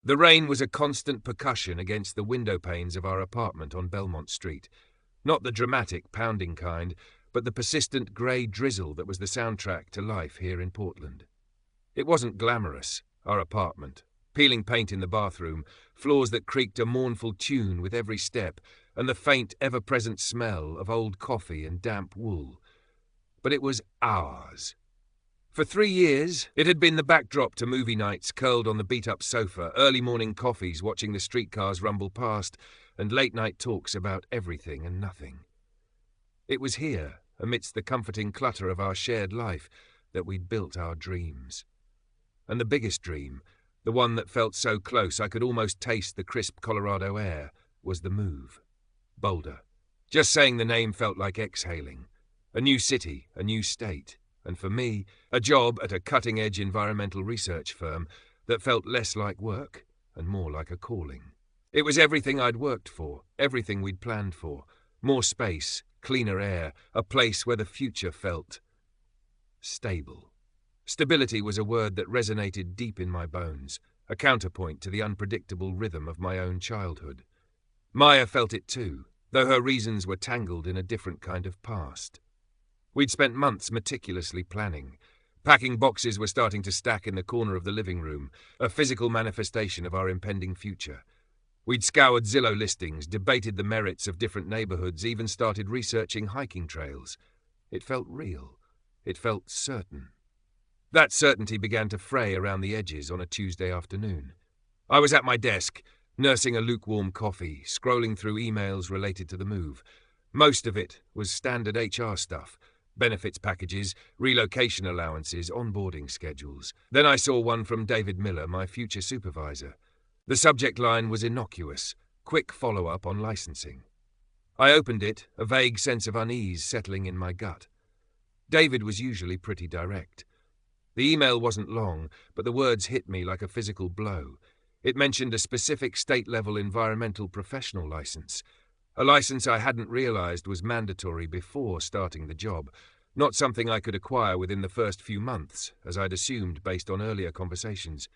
The rain was a constant percussion against the window panes of our apartment on Belmont Street. Not the dramatic, pounding kind, but the persistent grey drizzle that was the soundtrack to life here in Portland. It wasn't glamorous, our apartment. Peeling paint in the bathroom, floors that creaked a mournful tune with every step, and the faint, ever-present smell of old coffee and damp wool. But it was ours. For 3 years, it had been the backdrop to movie nights curled on the beat-up sofa, early morning coffees watching the streetcars rumble past, and late-night talks about everything and nothing. It was here, amidst the comforting clutter of our shared life, that we'd built our dreams. And the biggest dream, the one that felt so close I could almost taste the crisp Colorado air, was the move. Boulder. Just saying the name felt like exhaling. A new city, a new state. And for me, a job at a cutting-edge environmental research firm that felt less like work and more like a calling. It was everything I'd worked for, everything we'd planned for. More space, cleaner air, a place where the future felt stable. Stability was a word that resonated deep in my bones, a counterpoint to the unpredictable rhythm of my own childhood. Maya felt it too, though her reasons were tangled in a different kind of past. We'd spent months meticulously planning. Packing boxes were starting to stack in the corner of the living room, a physical manifestation of our impending future. We'd scoured Zillow listings, debated the merits of different neighborhoods, even started researching hiking trails. It felt real. It felt certain. That certainty began to fray around the edges on a Tuesday afternoon. I was at my desk, nursing a lukewarm coffee, scrolling through emails related to the move. Most of it was standard HR stuff. Benefits packages, relocation allowances, onboarding schedules. Then I saw one from David Miller, my future supervisor. The subject line was innocuous, quick follow-up on licensing. I opened it, a vague sense of unease settling in my gut. David was usually pretty direct. The email wasn't long, but the words hit me like a physical blow. It mentioned a specific state-level environmental professional license. A license I hadn't realized was mandatory before starting the job, not something I could acquire within the first few months, as I'd assumed based on earlier conversations.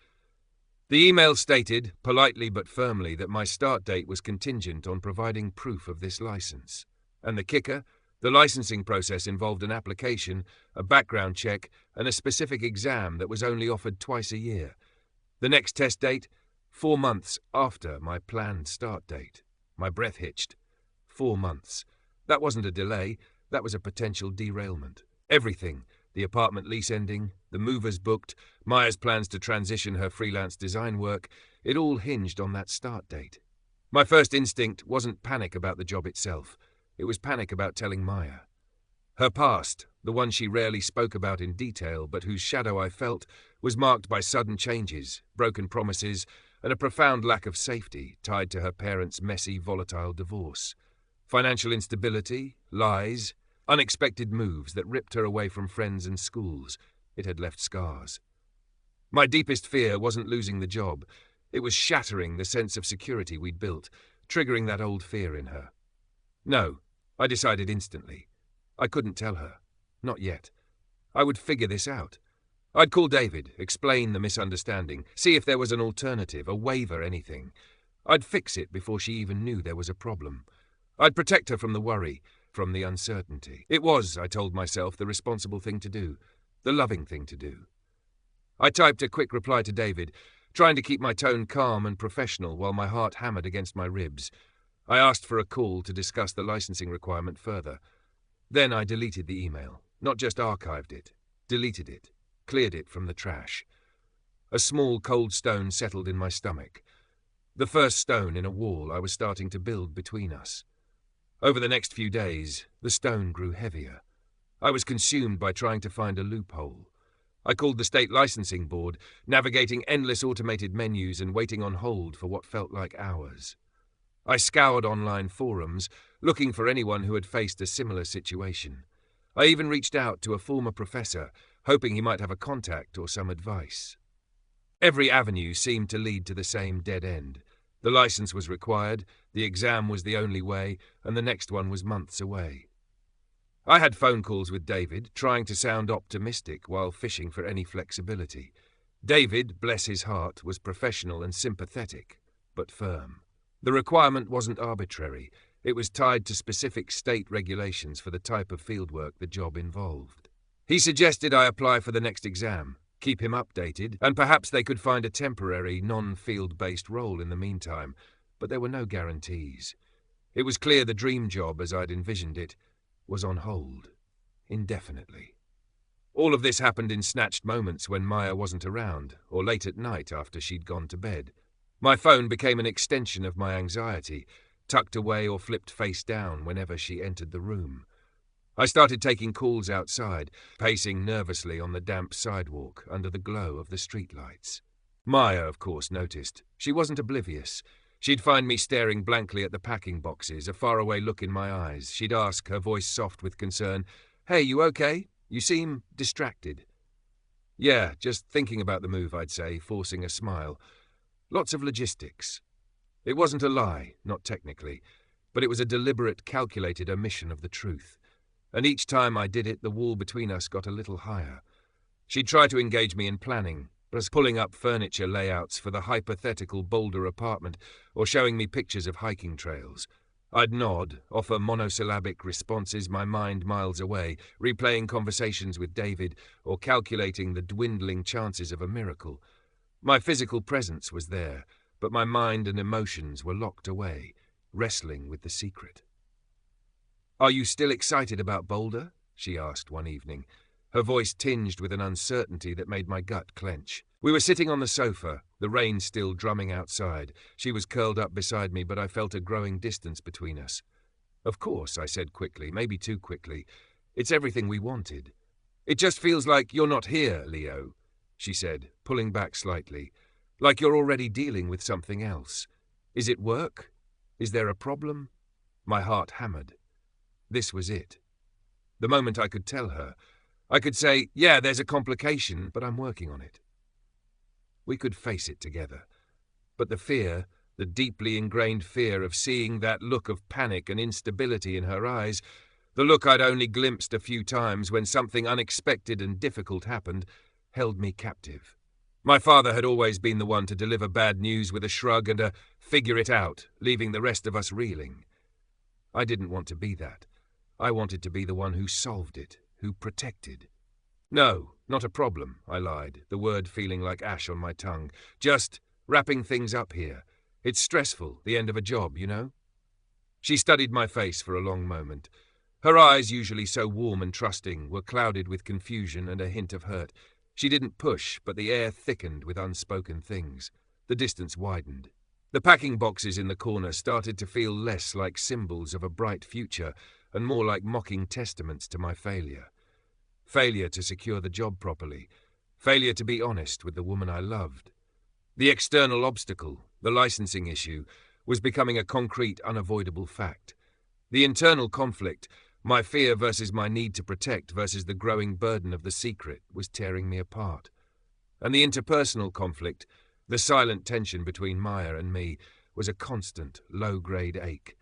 The email stated, politely but firmly, that my start date was contingent on providing proof of this license. And the kicker? The licensing process involved an application, a background check, and a specific exam that was only offered twice a year. The next test date? 4 months after my planned start date. My breath hitched. 4 months. That wasn't a delay, that was a potential derailment. Everything, the apartment lease ending, the movers booked, Maya's plans to transition her freelance design work, it all hinged on that start date. My first instinct wasn't panic about the job itself. It was panic about telling Maya. Her past, the one she rarely spoke about in detail but whose shadow I felt, was marked by sudden changes, broken promises, and a profound lack of safety tied to her parents' messy, volatile divorce. Financial instability, lies, unexpected moves that ripped her away from friends and schools. It had left scars. My deepest fear wasn't losing the job. It was shattering the sense of security we'd built, triggering that old fear in her. No, I decided instantly. I couldn't tell her. Not yet. I would figure this out. I'd call David, explain the misunderstanding, see if there was an alternative, a waiver, anything. I'd fix it before she even knew there was a problem. I'd protect her from the worry, from the uncertainty. It was, I told myself, the responsible thing to do, the loving thing to do. I typed a quick reply to David, trying to keep my tone calm and professional while my heart hammered against my ribs. I asked for a call to discuss the licensing requirement further. Then I deleted the email, not just archived it, deleted it, cleared it from the trash. A small cold stone settled in my stomach. The first stone in a wall I was starting to build between us. Over the next few days, the stone grew heavier. I was consumed by trying to find a loophole. I called the state licensing board, navigating endless automated menus and waiting on hold for what felt like hours. I scoured online forums, looking for anyone who had faced a similar situation. I even reached out to a former professor, hoping he might have a contact or some advice. Every avenue seemed to lead to the same dead end. The license was required, the exam was the only way, and the next one was months away. I had phone calls with David, trying to sound optimistic while fishing for any flexibility. David, bless his heart, was professional and sympathetic, but firm. The requirement wasn't arbitrary. It was tied to specific state regulations for the type of fieldwork the job involved. He suggested I apply for the next exam, keep him updated, and perhaps they could find a temporary, non-field-based role in the meantime, but there were no guarantees. It was clear the dream job, as I'd envisioned it, was on hold, indefinitely. All of this happened in snatched moments when Maya wasn't around, or late at night after she'd gone to bed. My phone became an extension of my anxiety, tucked away or flipped face down whenever she entered the room. I started taking calls outside, pacing nervously on the damp sidewalk under the glow of the streetlights. Maya, of course, noticed. She wasn't oblivious. She'd find me staring blankly at the packing boxes, a faraway look in my eyes. She'd ask, her voice soft with concern, "Hey, you okay? You seem distracted." "Yeah, just thinking about the move," I'd say, forcing a smile. Lots of logistics. It wasn't a lie, not technically, but it was a deliberate, calculated omission of the truth. And each time I did it, the wall between us got a little higher. She'd try to engage me in planning, plus pulling up furniture layouts for the hypothetical Boulder apartment or showing me pictures of hiking trails. I'd nod, offer monosyllabic responses, my mind miles away, replaying conversations with David or calculating the dwindling chances of a miracle. My physical presence was there, but my mind and emotions were locked away, wrestling with the secret. "Are you still excited about Boulder?" she asked one evening, her voice tinged with an uncertainty that made my gut clench. We were sitting on the sofa, the rain still drumming outside. She was curled up beside me, but I felt a growing distance between us. "Of course," I said quickly, maybe too quickly. "It's everything we wanted." "It just feels like you're not here, Leo," she said, pulling back slightly. "Like you're already dealing with something else. Is it work? Is there a problem?" My heart hammered. This was it. The moment I could tell her. I could say, "Yeah, there's a complication, but I'm working on it." We could face it together. But the fear, the deeply ingrained fear of seeing that look of panic and instability in her eyes, the look I'd only glimpsed a few times when something unexpected and difficult happened, held me captive. My father had always been the one to deliver bad news with a shrug and a "figure it out," leaving the rest of us reeling. I didn't want to be that. I wanted to be the one who solved it, who protected. "No, not a problem," I lied, the word feeling like ash on my tongue. "Just wrapping things up here. It's stressful, the end of a job, you know?" She studied my face for a long moment. Her eyes, usually so warm and trusting, were clouded with confusion and a hint of hurt. She didn't push, but the air thickened with unspoken things. The distance widened. The packing boxes in the corner started to feel less like symbols of a bright future and more like mocking testaments to my failure. Failure to secure the job properly. Failure to be honest with the woman I loved. The external obstacle, the licensing issue, was becoming a concrete, unavoidable fact. The internal conflict, my fear versus my need to protect versus the growing burden of the secret, was tearing me apart. And the interpersonal conflict, the silent tension between Maya and me, was a constant, low-grade ache.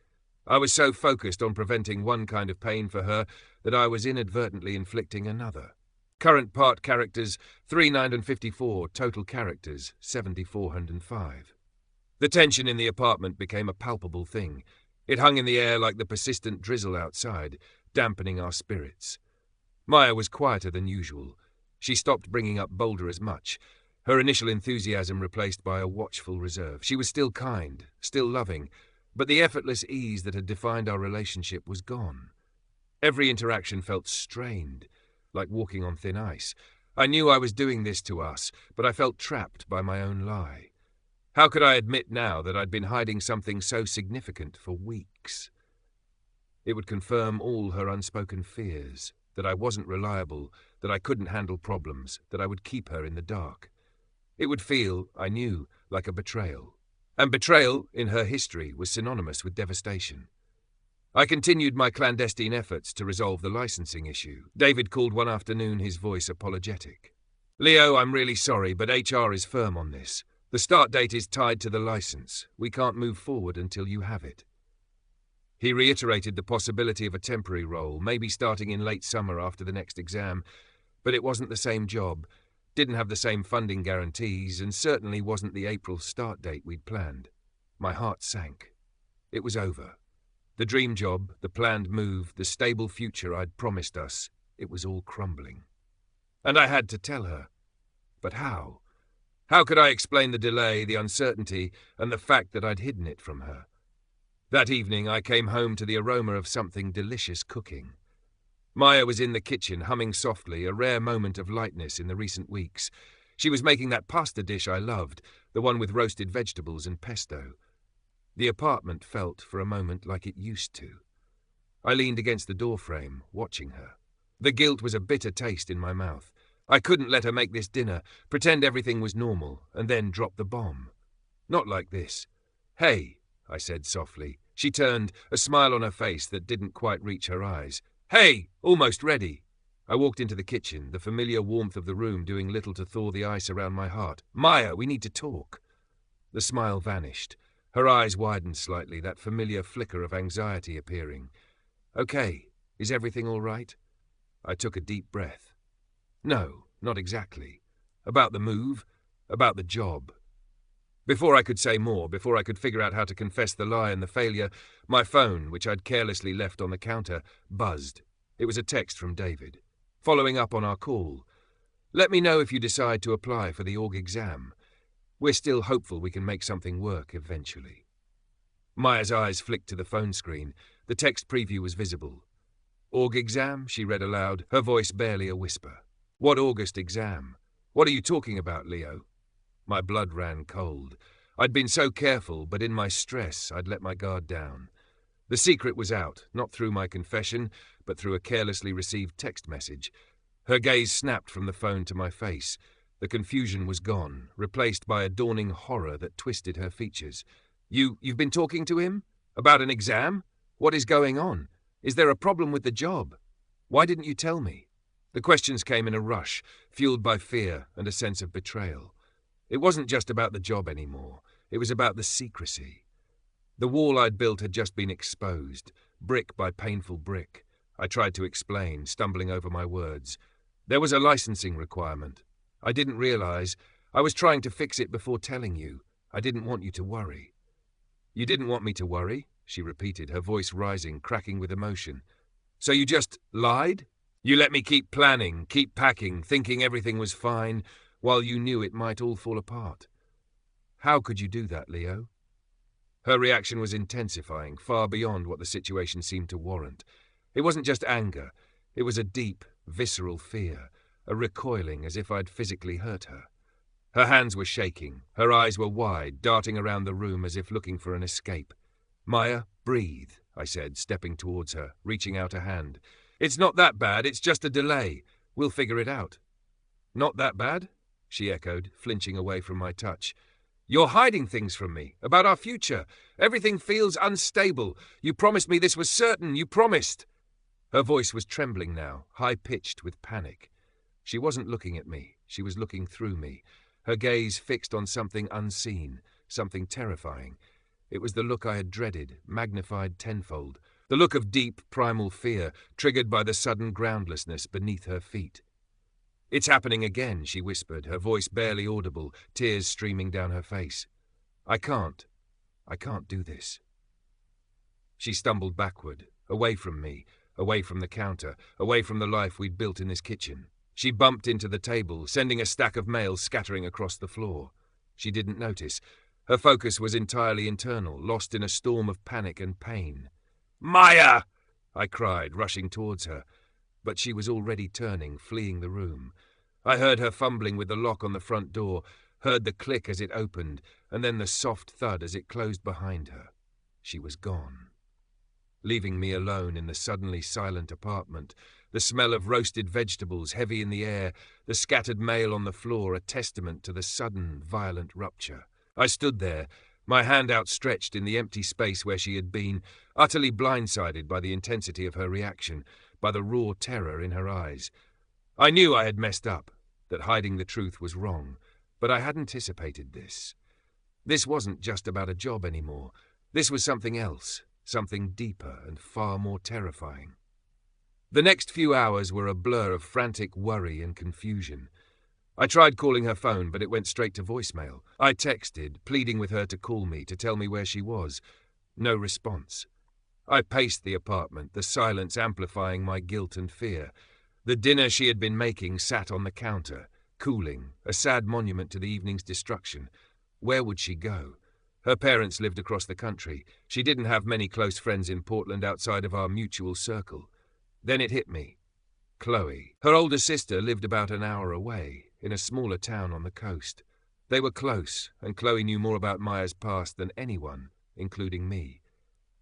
I was so focused on preventing one kind of pain for her that I was inadvertently inflicting another. Current part characters, 354, total characters, 7,405. The tension in the apartment became a palpable thing. It hung in the air like the persistent drizzle outside, dampening our spirits. Maya was quieter than usual. She stopped bringing up Boulder as much, her initial enthusiasm replaced by a watchful reserve. She was still kind, still loving, but the effortless ease that had defined our relationship was gone. Every interaction felt strained, like walking on thin ice. I knew I was doing this to us, but I felt trapped by my own lie. How could I admit now that I'd been hiding something so significant for weeks? It would confirm all her unspoken fears, that I wasn't reliable, that I couldn't handle problems, that I would keep her in the dark. It would feel, I knew, like a betrayal. And betrayal, in her history, was synonymous with devastation. I continued my clandestine efforts to resolve the licensing issue. David called one afternoon, his voice apologetic. "Leo, I'm really sorry, but HR is firm on this. The start date is tied to the license. We can't move forward until you have it." He reiterated the possibility of a temporary role, maybe starting in late summer after the next exam, but it wasn't the same job, didn't have the same funding guarantees, and certainly wasn't the April start date we'd planned. My heart sank. It was over. The dream job, the planned move, the stable future I'd promised us, it was all crumbling. And I had to tell her. But how? How could I explain the delay, the uncertainty, and the fact that I'd hidden it from her? That evening I came home to the aroma of something delicious cooking. Maya was in the kitchen, humming softly, a rare moment of lightness in the recent weeks. She was making that pasta dish I loved, the one with roasted vegetables and pesto. The apartment felt, for a moment, like it used to. I leaned against the doorframe, watching her. The guilt was a bitter taste in my mouth. I couldn't let her make this dinner, pretend everything was normal, and then drop the bomb. Not like this. "Hey," I said softly. She turned, a smile on her face that didn't quite reach her eyes. "Hey, almost ready." I walked into the kitchen, the familiar warmth of the room doing little to thaw the ice around my heart. "Maya, we need to talk." The smile vanished. Her eyes widened slightly, that familiar flicker of anxiety appearing. "Okay, is everything all right?" I took a deep breath. "No, not exactly. About the move, about the job." Before I could say more, before I could figure out how to confess the lie and the failure, my phone, which I'd carelessly left on the counter, buzzed. It was a text from David, following up on our call. "Let me know if you decide to apply for the org exam. We're still hopeful we can make something work eventually." Maya's eyes flicked to the phone screen. The text preview was visible. "Org exam?" she read aloud, her voice barely a whisper. "What August exam? What are you talking about, Leo?" My blood ran cold. I'd been so careful, but in my stress I'd let my guard down. The secret was out, not through my confession, but through a carelessly received text message. Her gaze snapped from the phone to my face. The confusion was gone, replaced by a dawning horror that twisted her features. You've been talking to him? About an exam? What is going on? Is there a problem with the job? Why didn't you tell me?" The questions came in a rush, fueled by fear and a sense of betrayal. It wasn't just about the job anymore. It was about the secrecy. The wall I'd built had just been exposed, brick by painful brick. I tried to explain, stumbling over my words. There was a licensing requirement. I didn't realize. I was trying to fix it before telling you. I didn't want you to worry. "You didn't want me to worry?" she repeated, her voice rising, cracking with emotion. "So you just lied? You let me keep planning, keep packing, thinking everything was fine, while you knew it might all fall apart. How could you do that, Leo?" Her reaction was intensifying, far beyond what the situation seemed to warrant. It wasn't just anger. It was a deep, visceral fear, a recoiling as if I'd physically hurt her. Her hands were shaking, her eyes were wide, darting around the room as if looking for an escape. "Maya, breathe," I said, stepping towards her, reaching out a hand. "It's not that bad, it's just a delay. We'll figure it out." "Not that bad?" she echoed, flinching away from my touch. "You're hiding things from me, about our future. Everything feels unstable. You promised me this was certain, you promised." Her voice was trembling now, high-pitched with panic. She wasn't looking at me, she was looking through me, her gaze fixed on something unseen, something terrifying. It was the look I had dreaded, magnified tenfold, the look of deep, primal fear, triggered by the sudden groundlessness beneath her feet. "It's happening again," she whispered, her voice barely audible, tears streaming down her face. I can't do this." She stumbled backward, away from me, away from the counter, away from the life we'd built in this kitchen. She bumped into the table, sending a stack of mail scattering across the floor. She didn't notice. Her focus was entirely internal, lost in a storm of panic and pain. "Maya!" I cried, rushing towards her. But she was already turning, fleeing the room. I heard her fumbling with the lock on the front door, heard the click as it opened, and then the soft thud as it closed behind her. She was gone. Leaving me alone in the suddenly silent apartment, the smell of roasted vegetables heavy in the air, the scattered mail on the floor a testament to the sudden, violent rupture. I stood there, my hand outstretched in the empty space where she had been, utterly blindsided by the intensity of her reaction, by the raw terror in her eyes. I knew I had messed up, that hiding the truth was wrong, but I had anticipated this. This wasn't just about a job anymore. This was something else, something deeper and far more terrifying. The next few hours were a blur of frantic worry and confusion. I tried calling her phone, but it went straight to voicemail. I texted, pleading with her to call me, to tell me where she was. No response. I paced the apartment, the silence amplifying my guilt and fear. The dinner she had been making sat on the counter, cooling, a sad monument to the evening's destruction. Where would she go? Her parents lived across the country. She didn't have many close friends in Portland outside of our mutual circle. Then it hit me. Chloe. Her older sister lived about an hour away, in a smaller town on the coast. They were close, and Chloe knew more about Maya's past than anyone, including me.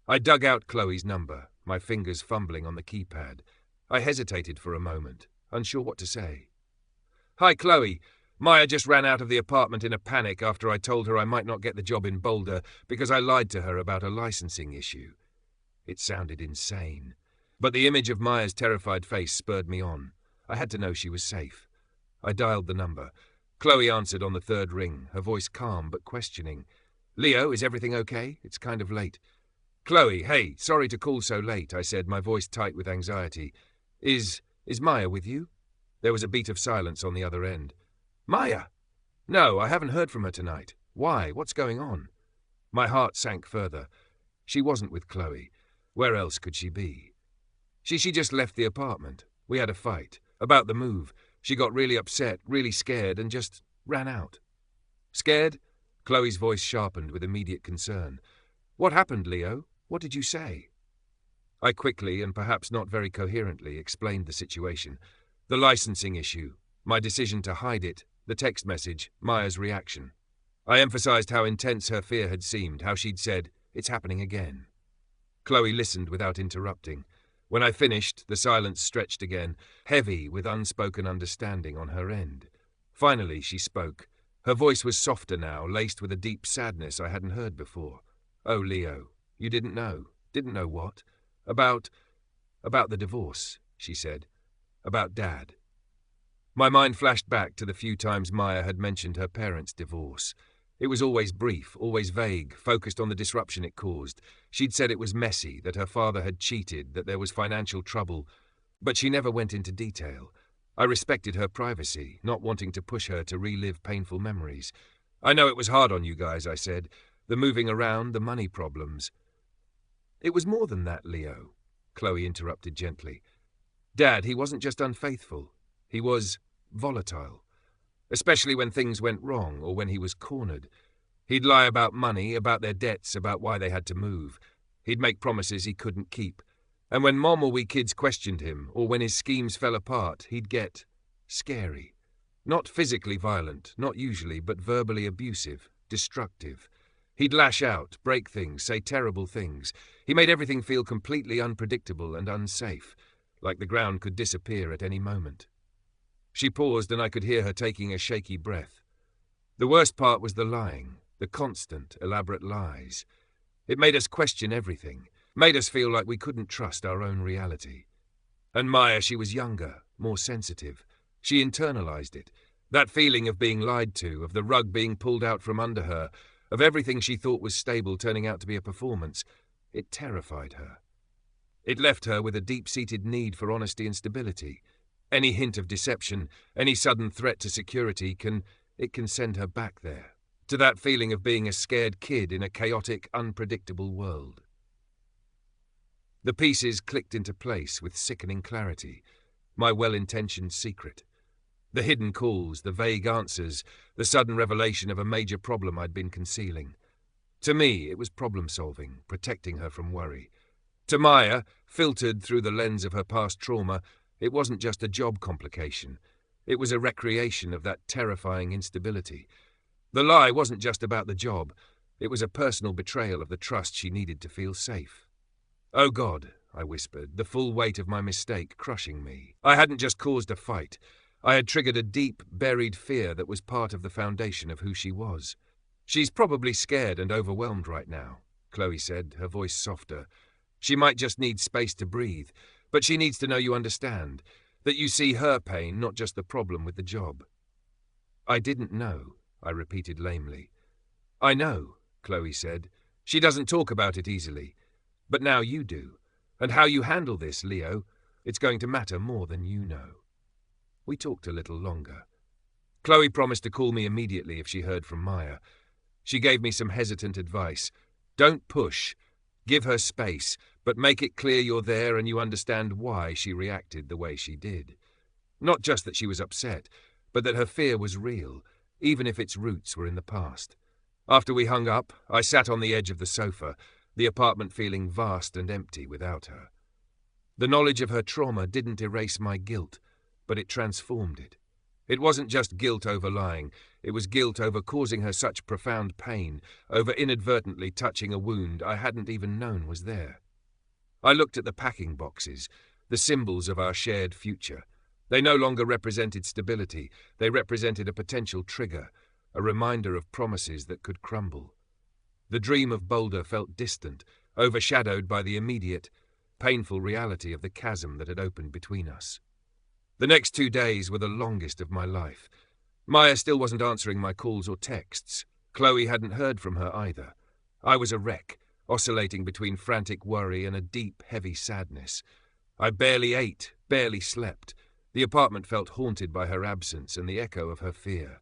I dug out Chloe's number, my fingers fumbling on the keypad. I hesitated for a moment, unsure what to say. "Hi, Chloe. Maya just ran out of the apartment in a panic after I told her I might not get the job in Boulder because I lied to her about a licensing issue." It sounded insane, but the image of Maya's terrified face spurred me on. I had to know she was safe. I dialed the number. Chloe answered on the third ring, her voice calm but questioning. "Leo, is everything okay? It's kind of late." "Chloe, hey, sorry to call so late," I said, my voice tight with anxiety. Is Maya with you?" There was a beat of silence on the other end. "Maya?" "No, I haven't heard from her tonight. Why? What's going on?" My heart sank further. She wasn't with Chloe. Where else could she be? She just left the apartment. We had a fight. About the move. She got really upset, really scared, and just ran out. "Scared?" Chloe's voice sharpened with immediate concern. "What happened, Leo? What did you say?" I quickly, and perhaps not very coherently, explained the situation. The licensing issue, my decision to hide it, the text message, Maya's reaction. I emphasized how intense her fear had seemed, how she'd said, "It's happening again." Chloe listened without interrupting. When I finished, the silence stretched again, heavy with unspoken understanding on her end. Finally, she spoke. Her voice was softer now, laced with a deep sadness I hadn't heard before. "Oh, Leo, you didn't know. Didn't know what? About the divorce," she said. "About Dad." My mind flashed back to the few times Maya had mentioned her parents' divorce. It was always brief, always vague, focused on the disruption it caused. She'd said it was messy, that her father had cheated, that there was financial trouble, but she never went into detail. I respected her privacy, not wanting to push her to relive painful memories. "I know it was hard on you guys," I said. "The moving around, the money problems." "It was more than that, Leo," Chloe interrupted gently. "Dad, he wasn't just unfaithful. He was volatile. Especially when things went wrong or when he was cornered. He'd lie about money, about their debts, about why they had to move. He'd make promises he couldn't keep. And when Mom or we kids questioned him, or when his schemes fell apart, he'd get scary. Not physically violent, not usually, but verbally abusive, destructive. He'd lash out, break things, say terrible things. He made everything feel completely unpredictable and unsafe, like the ground could disappear at any moment." She paused, and I could hear her taking a shaky breath. The worst part was the lying, the constant, elaborate lies. It made us question everything, made us feel like we couldn't trust our own reality. And Maya, she was younger, more sensitive. She internalized it, that feeling of being lied to, of the rug being pulled out from under her, of everything she thought was stable turning out to be a performance. It terrified her. It left her with a deep-seated need for honesty and stability. Any hint of deception, any sudden threat to security can send her back there, to that feeling of being a scared kid in a chaotic, unpredictable world. The pieces clicked into place with sickening clarity. My well-intentioned secret. The hidden calls, the vague answers, the sudden revelation of a major problem I'd been concealing. To me, it was problem-solving, protecting her from worry. To Maya, filtered through the lens of her past trauma, it wasn't just a job complication. It was a recreation of that terrifying instability. The lie wasn't just about the job. It was a personal betrayal of the trust she needed to feel safe. "Oh God," I whispered, the full weight of my mistake crushing me. I hadn't just caused a fight. I had triggered a deep, buried fear that was part of the foundation of who she was. "She's probably scared and overwhelmed right now," Chloe said, her voice softer. "She might just need space to breathe, but she needs to know you understand, that you see her pain, not just the problem with the job." "I didn't know," I repeated lamely. "I know," Chloe said. "She doesn't talk about it easily. But now you do. And how you handle this, Leo, it's going to matter more than you know." We talked a little longer. Chloe promised to call me immediately if she heard from Maya. She gave me some hesitant advice. Don't push. Give her space, but make it clear you're there and you understand why she reacted the way she did. Not just that she was upset, but that her fear was real, even if its roots were in the past. After we hung up, I sat on the edge of the sofa, the apartment feeling vast and empty without her. The knowledge of her trauma didn't erase my guilt, but it transformed it. It wasn't just guilt over lying, it was guilt over causing her such profound pain, over inadvertently touching a wound I hadn't even known was there. I looked at the packing boxes, the symbols of our shared future. They no longer represented stability, they represented a potential trigger, a reminder of promises that could crumble. The dream of Boulder felt distant, overshadowed by the immediate, painful reality of the chasm that had opened between us. The next 2 days were the longest of my life. Maya still wasn't answering my calls or texts. Chloe hadn't heard from her either. I was a wreck, oscillating between frantic worry and a deep, heavy sadness. I barely ate, barely slept. The apartment felt haunted by her absence and the echo of her fear.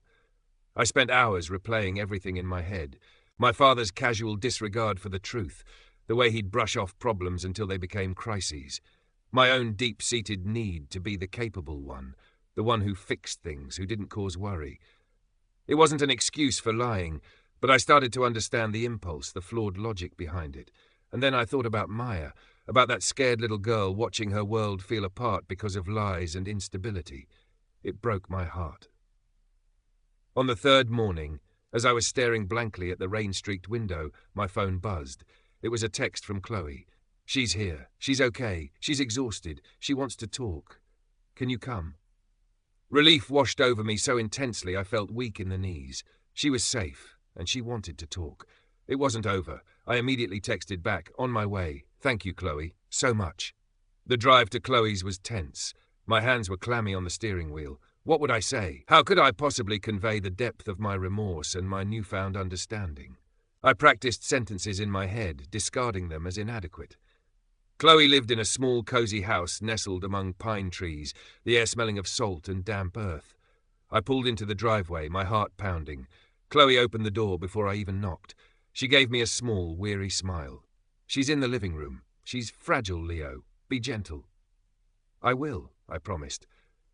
I spent hours replaying everything in my head. My father's casual disregard for the truth, the way he'd brush off problems until they became crises. My own deep-seated need to be the capable one, the one who fixed things, who didn't cause worry. It wasn't an excuse for lying, but I started to understand the impulse, the flawed logic behind it. And then I thought about Maya, about that scared little girl watching her world feel apart because of lies and instability. It broke my heart. On the third morning, as I was staring blankly at the rain-streaked window, my phone buzzed. It was a text from Chloe. She's here. She's okay. She's exhausted. She wants to talk. Can you come? Relief washed over me so intensely I felt weak in the knees. She was safe, and she wanted to talk. It wasn't over. I immediately texted back, on my way. Thank you, Chloe. So much. The drive to Chloe's was tense. My hands were clammy on the steering wheel. What would I say? How could I possibly convey the depth of my remorse and my newfound understanding? I practiced sentences in my head, discarding them as inadequate. Chloe lived in a small, cozy house nestled among pine trees, the air smelling of salt and damp earth. I pulled into the driveway, my heart pounding. Chloe opened the door before I even knocked. She gave me a small, weary smile. She's in the living room. She's fragile, Leo. Be gentle. I will, I promised.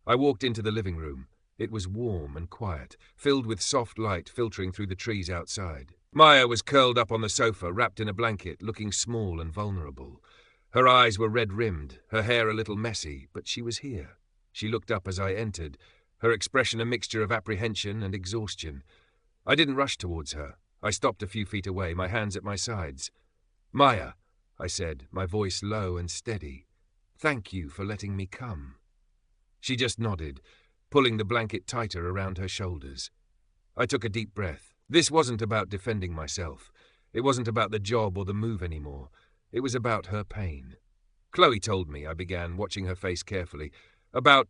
I walked into the living room. It was warm and quiet, filled with soft light filtering through the trees outside. Maya was curled up on the sofa, wrapped in a blanket, looking small and vulnerable. Her eyes were red-rimmed, her hair a little messy, but she was here. She looked up as I entered, her expression a mixture of apprehension and exhaustion. I didn't rush towards her. I stopped a few feet away, my hands at my sides. Maya, I said, my voice low and steady. Thank you for letting me come. She just nodded, pulling the blanket tighter around her shoulders. I took a deep breath. This wasn't about defending myself. It wasn't about the job or the move anymore. It was about her pain. Chloe told me, I began, watching her face carefully, about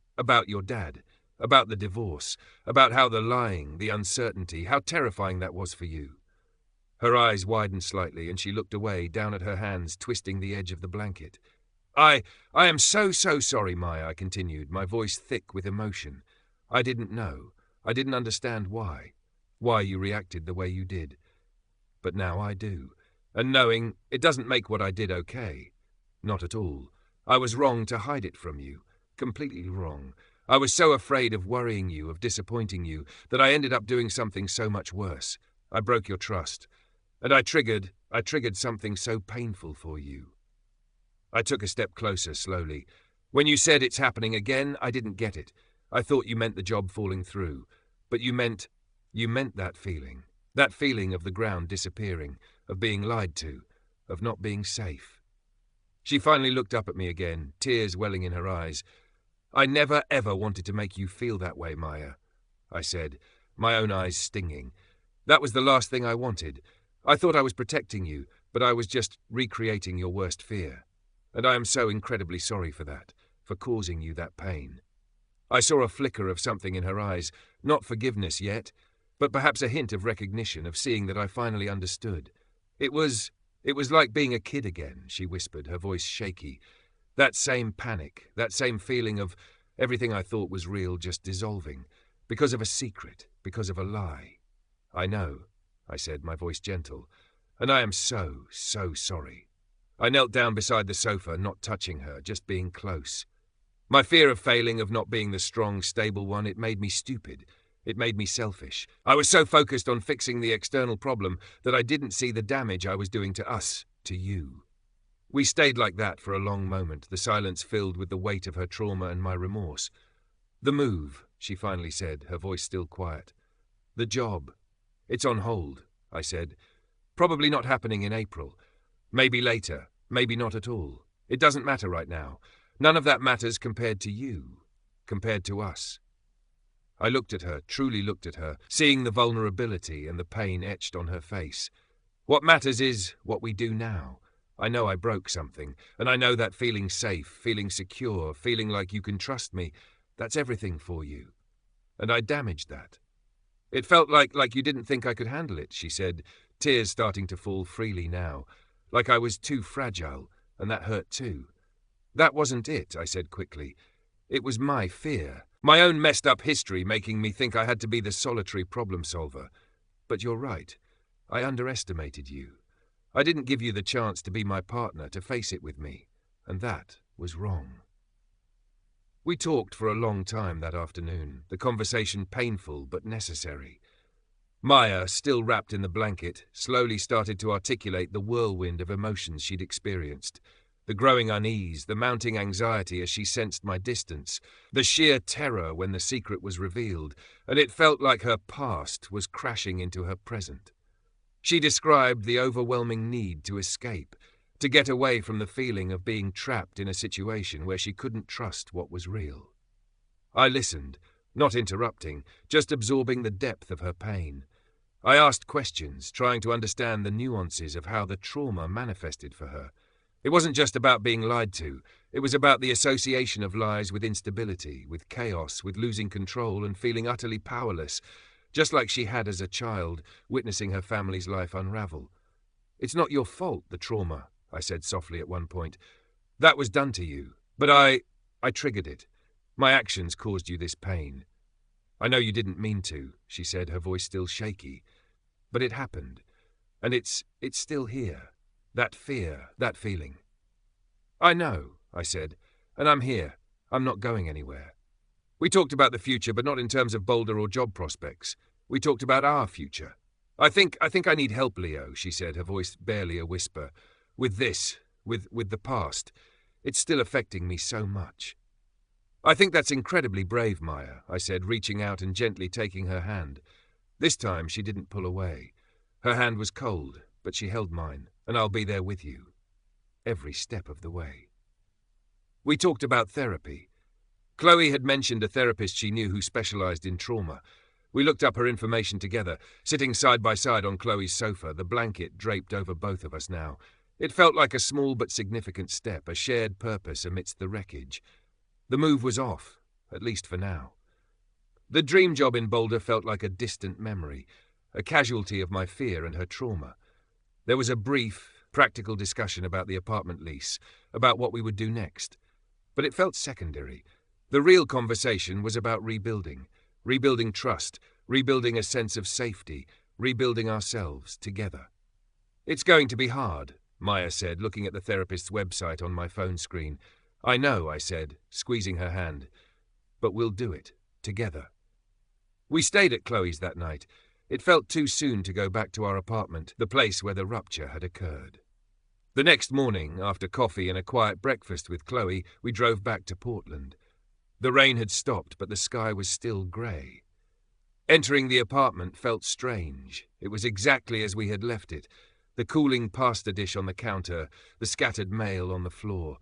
your dad, about the divorce, about how the lying, the uncertainty, how terrifying that was for you. Her eyes widened slightly and she looked away, down at her hands, twisting the edge of the blanket. I am so sorry, Maya, I continued, my voice thick with emotion. I didn't know. I didn't understand why you reacted the way you did. But now I do. And knowing, it doesn't make what I did okay. Not at all. I was wrong to hide it from you. Completely wrong. I was so afraid of worrying you, of disappointing you, that I ended up doing something so much worse. I broke your trust. And I triggered something so painful for you. I took a step closer, slowly. When you said it's happening again, I didn't get it. I thought you meant the job falling through. But you meant that feeling of the ground disappearing, of being lied to, of not being safe. She finally looked up at me again, tears welling in her eyes. I never ever wanted to make you feel that way, Maya, I said, my own eyes stinging. That was the last thing I wanted. I thought I was protecting you, but I was just recreating your worst fear. And I am so incredibly sorry for that, for causing you that pain. I saw a flicker of something in her eyes, not forgiveness yet, but perhaps a hint of recognition, of seeing that I finally understood. It was like being a kid again, she whispered, her voice shaky. That same panic, that same feeling of everything I thought was real just dissolving. Because of a secret, because of a lie. I know, I said, my voice gentle, and I am so, so sorry. I knelt down beside the sofa, not touching her, just being close. My fear of failing, of not being the strong, stable one, it made me stupid. It made me selfish. I was so focused on fixing the external problem that I didn't see the damage I was doing to us, to you. We stayed like that for a long moment, the silence filled with the weight of her trauma and my remorse. The move, she finally said, her voice still quiet. The job. It's on hold, I said. Probably not happening in April. Maybe later, maybe not at all. It doesn't matter right now. None of that matters compared to you, compared to us. I looked at her, truly looked at her, seeing the vulnerability and the pain etched on her face. What matters is what we do now. I know I broke something, and I know that feeling safe, feeling secure, feeling like you can trust me, that's everything for you. And I damaged that. It felt like you didn't think I could handle it, she said, tears starting to fall freely now. Like I was too fragile, and that hurt too. That wasn't it, I said quickly. It was my fear, my own messed up history making me think I had to be the solitary problem solver. But you're right. I underestimated you. I didn't give you the chance to be my partner, to face it with me, and that was wrong. We talked for a long time that afternoon, the conversation painful but necessary. Maya, still wrapped in the blanket, slowly started to articulate the whirlwind of emotions she'd experienced. The growing unease, the mounting anxiety as she sensed my distance, the sheer terror when the secret was revealed, and it felt like her past was crashing into her present. She described the overwhelming need to escape, to get away from the feeling of being trapped in a situation where she couldn't trust what was real. I listened, not interrupting, just absorbing the depth of her pain. I asked questions, trying to understand the nuances of how the trauma manifested for her. It wasn't just about being lied to. It was about the association of lies with instability, with chaos, with losing control and feeling utterly powerless, just like she had as a child, witnessing her family's life unravel. It's not your fault, the trauma, I said softly at one point. That was done to you, but I triggered it. My actions caused you this pain. I know you didn't mean to, she said, her voice still shaky. But it happened, and it's still here. That fear, that feeling. I know, I said, and I'm here. I'm not going anywhere. We talked about the future, but not in terms of Boulder or job prospects. We talked about our future. I think I need help, Leo, she said, her voice barely a whisper. With this, with the past. It's still affecting me so much. I think that's incredibly brave, Maya, I said, reaching out and gently taking her hand. This time she didn't pull away. Her hand was cold, but she held mine, and I'll be there with you. Every step of the way. We talked about therapy. Chloe had mentioned a therapist she knew who specialized in trauma. We looked up her information together, sitting side by side on Chloe's sofa, the blanket draped over both of us now. It felt like a small but significant step, a shared purpose amidst the wreckage. The move was off, at least for now. The dream job in Boulder felt like a distant memory, a casualty of my fear and her trauma. There was a brief, practical discussion about the apartment lease, about what we would do next. But it felt secondary. The real conversation was about rebuilding trust, rebuilding a sense of safety, rebuilding ourselves together. It's going to be hard, Maya said, looking at the therapist's website on my phone screen. I know, I said, squeezing her hand. But we'll do it, together. We stayed at Chloe's that night. It felt too soon to go back to our apartment, the place where the rupture had occurred. The next morning, after coffee and a quiet breakfast with Chloe, we drove back to Portland. The rain had stopped, but the sky was still grey. Entering the apartment felt strange. It was exactly as we had left it. The cooling pasta dish on the counter, the scattered mail on the floor.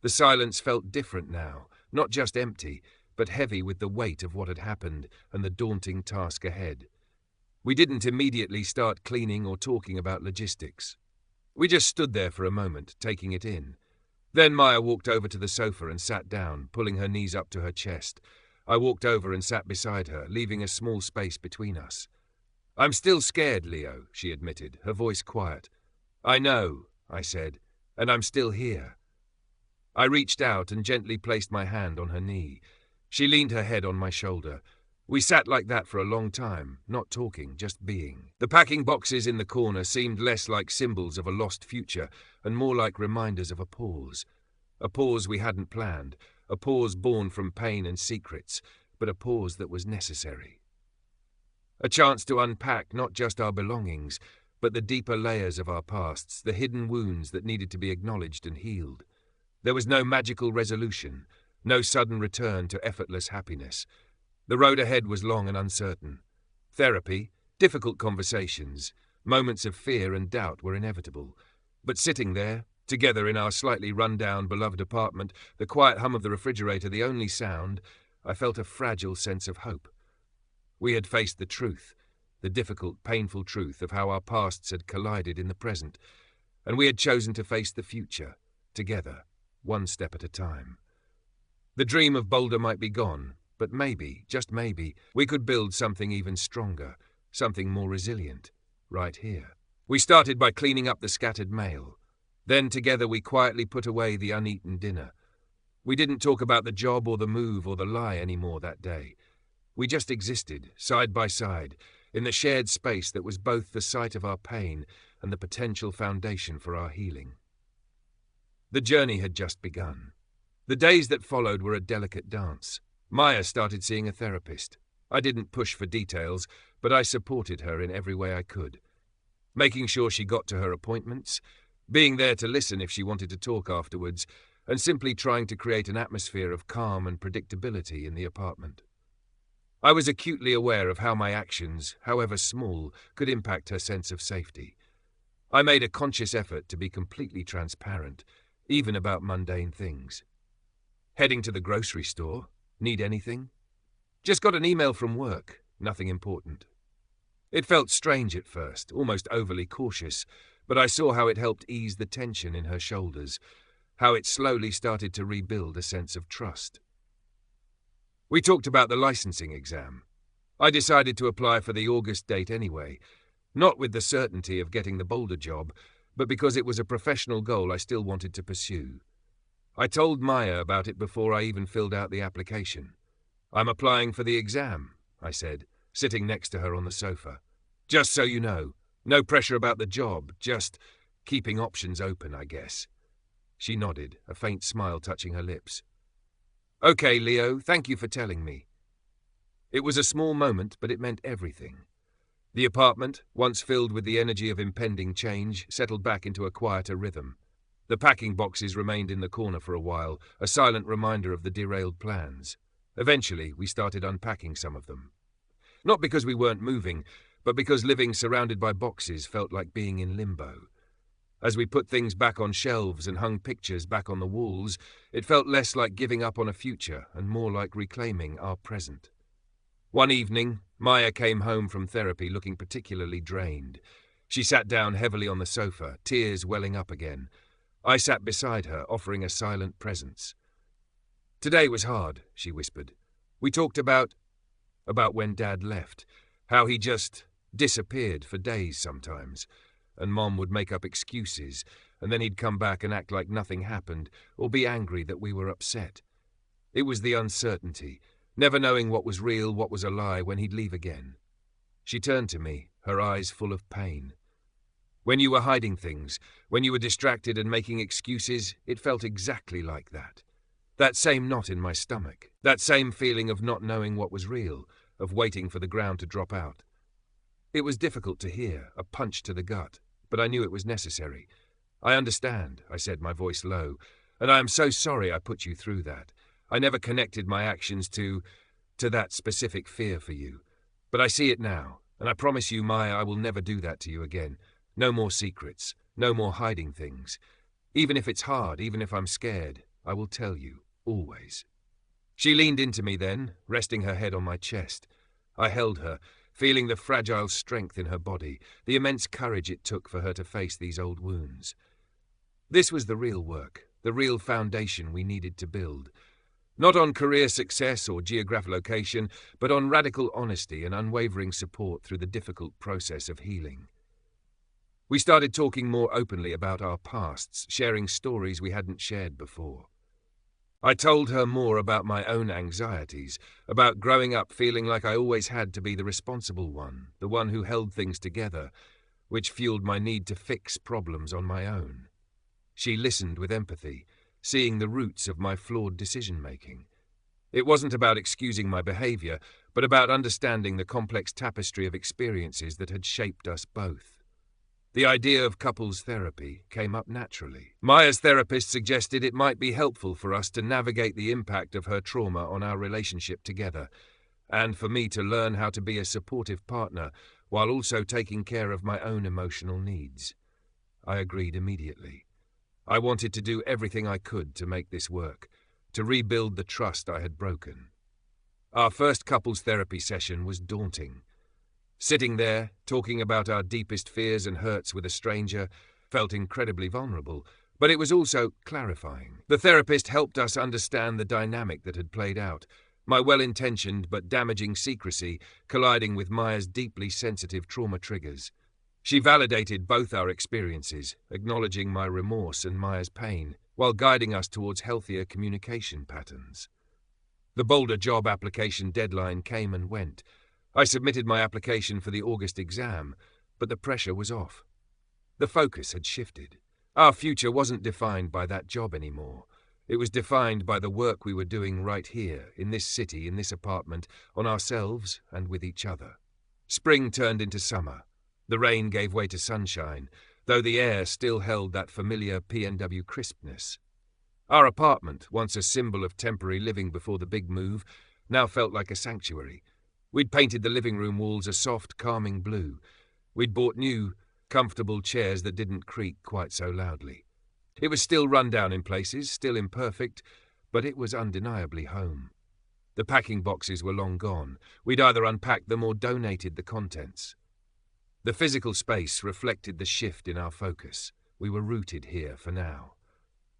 The silence felt different now, not just empty, but heavy with the weight of what had happened and the daunting task ahead. We didn't immediately start cleaning or talking about logistics. We just stood there for a moment, taking it in. Then Maya walked over to the sofa and sat down, pulling her knees up to her chest. I walked over and sat beside her, leaving a small space between us. I'm still scared, Leo, she admitted, her voice quiet. I know, I said, and I'm still here. I reached out and gently placed my hand on her knee. She leaned her head on my shoulder. We sat like that for a long time, not talking, just being. The packing boxes in the corner seemed less like symbols of a lost future and more like reminders of a pause. A pause we hadn't planned, a pause born from pain and secrets, but a pause that was necessary. A chance to unpack not just our belongings, but the deeper layers of our pasts, the hidden wounds that needed to be acknowledged and healed. There was no magical resolution, no sudden return to effortless happiness. The road ahead was long and uncertain. Therapy, difficult conversations, moments of fear and doubt were inevitable. But sitting there, together in our slightly run-down, beloved apartment, the quiet hum of the refrigerator the only sound, I felt a fragile sense of hope. We had faced the truth, the difficult, painful truth of how our pasts had collided in the present, and we had chosen to face the future, together, one step at a time. The dream of Boulder might be gone, but maybe, just maybe, we could build something even stronger, something more resilient, right here. We started by cleaning up the scattered mail. Then together we quietly put away the uneaten dinner. We didn't talk about the job or the move or the lie anymore that day. We just existed, side by side, in the shared space that was both the site of our pain and the potential foundation for our healing. The journey had just begun. The days that followed were a delicate dance. Maya started seeing a therapist. I didn't push for details, but I supported her in every way I could. Making sure she got to her appointments, being there to listen if she wanted to talk afterwards, and simply trying to create an atmosphere of calm and predictability in the apartment. I was acutely aware of how my actions, however small, could impact her sense of safety. I made a conscious effort to be completely transparent, even about mundane things. Heading to the grocery store? Need anything? Just got an email from work, nothing important. It felt strange at first, almost overly cautious, but I saw how it helped ease the tension in her shoulders, how it slowly started to rebuild a sense of trust. We talked about the licensing exam. I decided to apply for the August date anyway, not with the certainty of getting the Boulder job, but because it was a professional goal I still wanted to pursue. I told Maya about it before I even filled out the application. "I'm applying for the exam," I said, sitting next to her on the sofa. "Just so you know, no pressure about the job, just keeping options open, I guess." She nodded, a faint smile touching her lips. "Okay, Leo, thank you for telling me." It was a small moment, but it meant everything. The apartment, once filled with the energy of impending change, settled back into a quieter rhythm. The packing boxes remained in the corner for a while, a silent reminder of the derailed plans. Eventually, we started unpacking some of them. Not because we weren't moving, but because living surrounded by boxes felt like being in limbo. As we put things back on shelves and hung pictures back on the walls, it felt less like giving up on a future and more like reclaiming our present. One evening, Maya came home from therapy looking particularly drained. She sat down heavily on the sofa, tears welling up again. I sat beside her, offering a silent presence. "Today was hard," she whispered. "We talked about when Dad left, how he just disappeared for days sometimes, and Mom would make up excuses, and then he'd come back and act like nothing happened, or be angry that we were upset. It was the uncertainty, never knowing what was real, what was a lie, when he'd leave again." She turned to me, her eyes full of pain. "When you were hiding things, when you were distracted and making excuses, it felt exactly like that. That same knot in my stomach, that same feeling of not knowing what was real, of waiting for the ground to drop out. It was difficult to hear, a punch to the gut, but I knew it was necessary. I understand," I said, my voice low, "and I am so sorry I put you through that. I never connected my actions to that specific fear for you. But I see it now, and I promise you, Maya, I will never do that to you again. No more secrets, no more hiding things. Even if it's hard, even if I'm scared, I will tell you, always." She leaned into me then, resting her head on my chest. I held her, feeling the fragile strength in her body, the immense courage it took for her to face these old wounds. This was the real work, the real foundation we needed to build. Not on career success or geographic location, but on radical honesty and unwavering support through the difficult process of healing. We started talking more openly about our pasts, sharing stories we hadn't shared before. I told her more about my own anxieties, about growing up feeling like I always had to be the responsible one, the one who held things together, which fueled my need to fix problems on my own. She listened with empathy, seeing the roots of my flawed decision-making. It wasn't about excusing my behavior, but about understanding the complex tapestry of experiences that had shaped us both. The idea of couples therapy came up naturally. Maya's therapist suggested it might be helpful for us to navigate the impact of her trauma on our relationship together, and for me to learn how to be a supportive partner while also taking care of my own emotional needs. I agreed immediately. I wanted to do everything I could to make this work, to rebuild the trust I had broken. Our first couples therapy session was daunting. Sitting there, talking about our deepest fears and hurts with a stranger, felt incredibly vulnerable, but it was also clarifying. The therapist helped us understand the dynamic that had played out, my well-intentioned but damaging secrecy colliding with Maya's deeply sensitive trauma triggers. She validated both our experiences, acknowledging my remorse and Maya's pain, while guiding us towards healthier communication patterns. The Boulder job application deadline came and went. I submitted my application for the August exam, but the pressure was off. The focus had shifted. Our future wasn't defined by that job anymore. It was defined by the work we were doing right here, in this city, in this apartment, on ourselves and with each other. Spring turned into summer. The rain gave way to sunshine, though the air still held that familiar PNW crispness. Our apartment, once a symbol of temporary living before the big move, now felt like a sanctuary. We'd painted the living room walls a soft, calming blue. We'd bought new, comfortable chairs that didn't creak quite so loudly. It was still run down in places, still imperfect, but it was undeniably home. The packing boxes were long gone. We'd either unpacked them or donated the contents. The physical space reflected the shift in our focus. We were rooted here for now.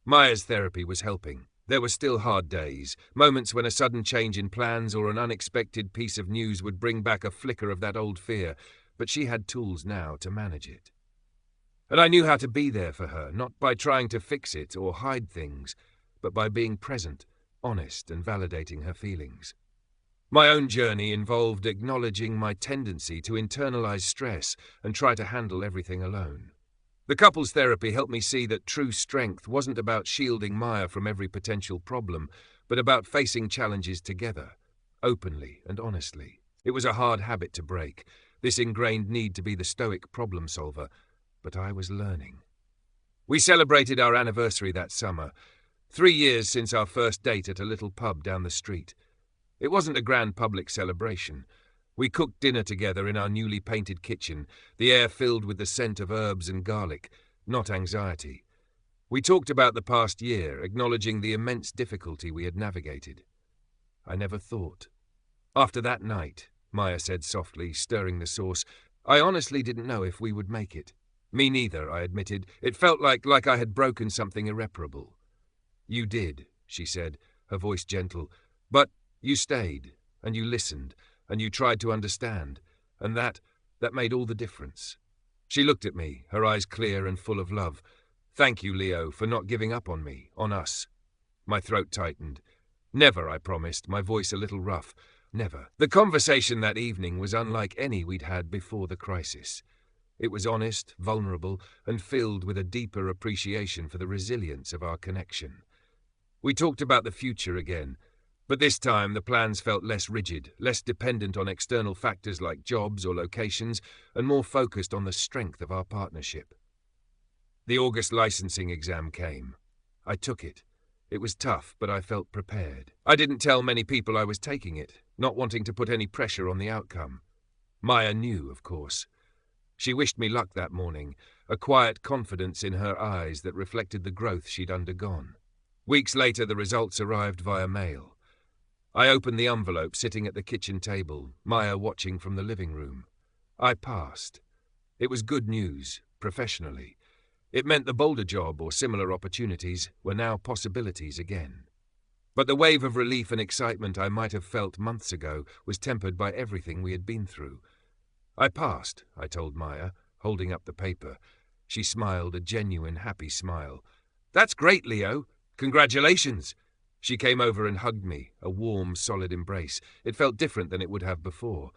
Maya's therapy was helping. There were still hard days, moments when a sudden change in plans or an unexpected piece of news would bring back a flicker of that old fear, but she had tools now to manage it. And I knew how to be there for her, not by trying to fix it or hide things, but by being present, honest, and validating her feelings. My own journey involved acknowledging my tendency to internalize stress and try to handle everything alone. The couples therapy helped me see that true strength wasn't about shielding Maya from every potential problem, but about facing challenges together, openly and honestly. It was a hard habit to break, this ingrained need to be the stoic problem solver, but I was learning. We celebrated our anniversary that summer, 3 years since our first date at a little pub down the street. It wasn't a grand public celebration. We cooked dinner together in our newly painted kitchen, the air filled with the scent of herbs and garlic, not anxiety. We talked about the past year, acknowledging the immense difficulty we had navigated. I never thought. After that night, Maya said softly, stirring the sauce, I honestly didn't know if we would make it. Me neither, I admitted. It felt like I had broken something irreparable. You did, she said, her voice gentle, but you stayed, and you listened, and you tried to understand, and that made all the difference. She looked at me, her eyes clear and full of love. Thank you, Leo, for not giving up on me, on us. My throat tightened. Never, I promised, my voice a little rough. Never. The conversation that evening was unlike any we'd had before the crisis. It was honest, vulnerable, and filled with a deeper appreciation for the resilience of our connection. We talked about the future again, but this time the plans felt less rigid, less dependent on external factors like jobs or locations, and more focused on the strength of our partnership. The August licensing exam came. I took it. It was tough, but I felt prepared. I didn't tell many people I was taking it, not wanting to put any pressure on the outcome. Maya knew, of course. She wished me luck that morning, a quiet confidence in her eyes that reflected the growth she'd undergone. Weeks later, the results arrived via mail. I opened the envelope sitting at the kitchen table, Maya watching from the living room. I passed. It was good news, professionally. It meant the Boulder job or similar opportunities were now possibilities again. But the wave of relief and excitement I might have felt months ago was tempered by everything we had been through. I passed, I told Maya, holding up the paper. She smiled, a genuine, happy smile. That's great, Leo. Congratulations. She came over and hugged me, a warm, solid embrace. It felt different than it would have before.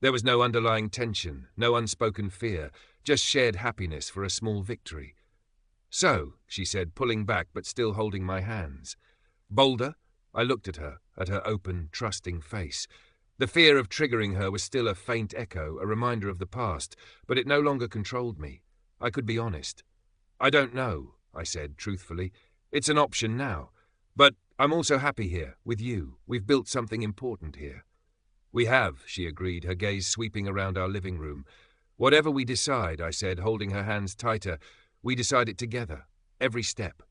There was no underlying tension, no unspoken fear, just shared happiness for a small victory. "So," she said, pulling back but still holding my hands. "Boulder?" I looked at her open, trusting face. The fear of triggering her was still a faint echo, a reminder of the past, but it no longer controlled me. I could be honest. "I don't know," I said, truthfully. "It's an option now. But I'm also happy here, with you. We've built something important here." "We have," she agreed, her gaze sweeping around our living room. "Whatever we decide," I said, holding her hands tighter, "we decide it together. Every step."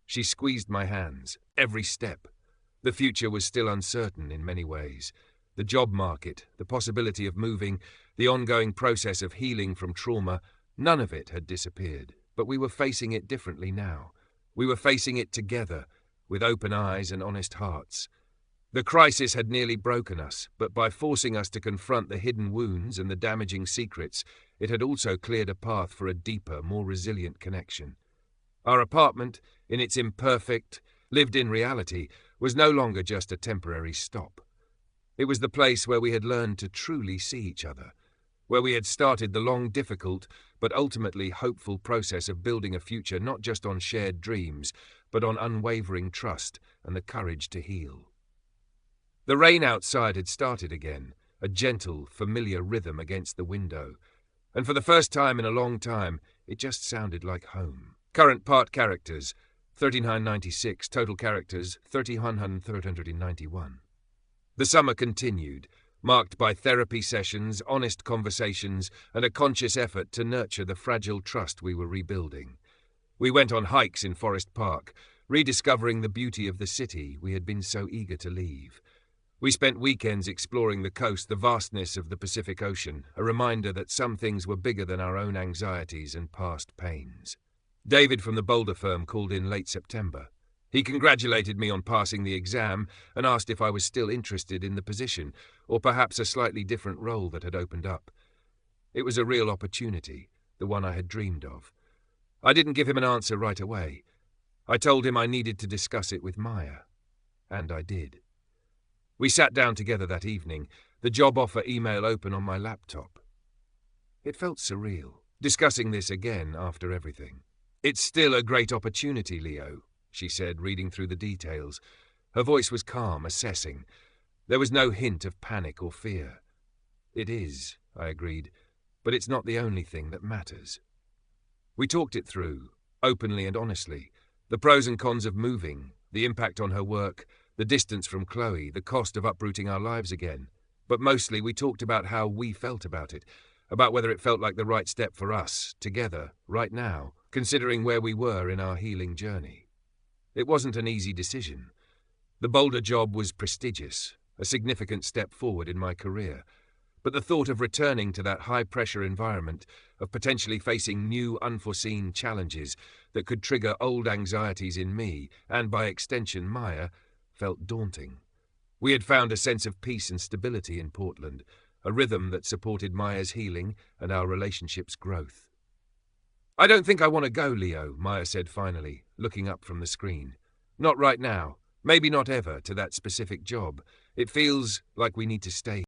She squeezed my hands. Every step. The future was still uncertain in many ways. The job market, the possibility of moving, the ongoing process of healing from trauma, none of it had disappeared, but we were facing it differently now. We were facing it together, with open eyes and honest hearts. The crisis had nearly broken us, but by forcing us to confront the hidden wounds and the damaging secrets, it had also cleared a path for a deeper, more resilient connection. Our apartment, in its imperfect, lived-in reality, was no longer just a temporary stop. It was the place where we had learned to truly see each other, where we had started the long, difficult, but ultimately hopeful process of building a future not just on shared dreams, but on unwavering trust and the courage to heal. The rain outside had started again, a gentle, familiar rhythm against the window, and for the first time in a long time, it just sounded like home. Current part characters, 3996, total characters, 391. The summer continued, marked by therapy sessions, honest conversations, and a conscious effort to nurture the fragile trust we were rebuilding. We went on hikes in Forest Park, rediscovering the beauty of the city we had been so eager to leave. We spent weekends exploring the coast, the vastness of the Pacific Ocean, a reminder that some things were bigger than our own anxieties and past pains. David from the Boulder firm called in late September. He congratulated me on passing the exam and asked if I was still interested in the position, or perhaps a slightly different role that had opened up. It was a real opportunity, the one I had dreamed of. I didn't give him an answer right away. I told him I needed to discuss it with Maya. And I did. We sat down together that evening, the job offer email open on my laptop. It felt surreal, discussing this again after everything. "It's still a great opportunity, Leo," she said, reading through the details. Her voice was calm, assessing. There was no hint of panic or fear. "It is," I agreed, "but it's not the only thing that matters." We talked it through, openly and honestly. The pros and cons of moving, the impact on her work, the distance from Chloe, the cost of uprooting our lives again. But mostly we talked about how we felt about it, about whether it felt like the right step for us, together, right now, considering where we were in our healing journey. It wasn't an easy decision. The Boulder job was prestigious, a significant step forward in my career. But the thought of returning to that high-pressure environment, of potentially facing new, unforeseen challenges that could trigger old anxieties in me, and by extension Maya, felt daunting. We had found a sense of peace and stability in Portland, a rhythm that supported Maya's healing and our relationship's growth. "I don't think I want to go, Leo," Maya said finally, looking up from the screen. "Not right now. Maybe not ever, to that specific job. It feels like we need to stay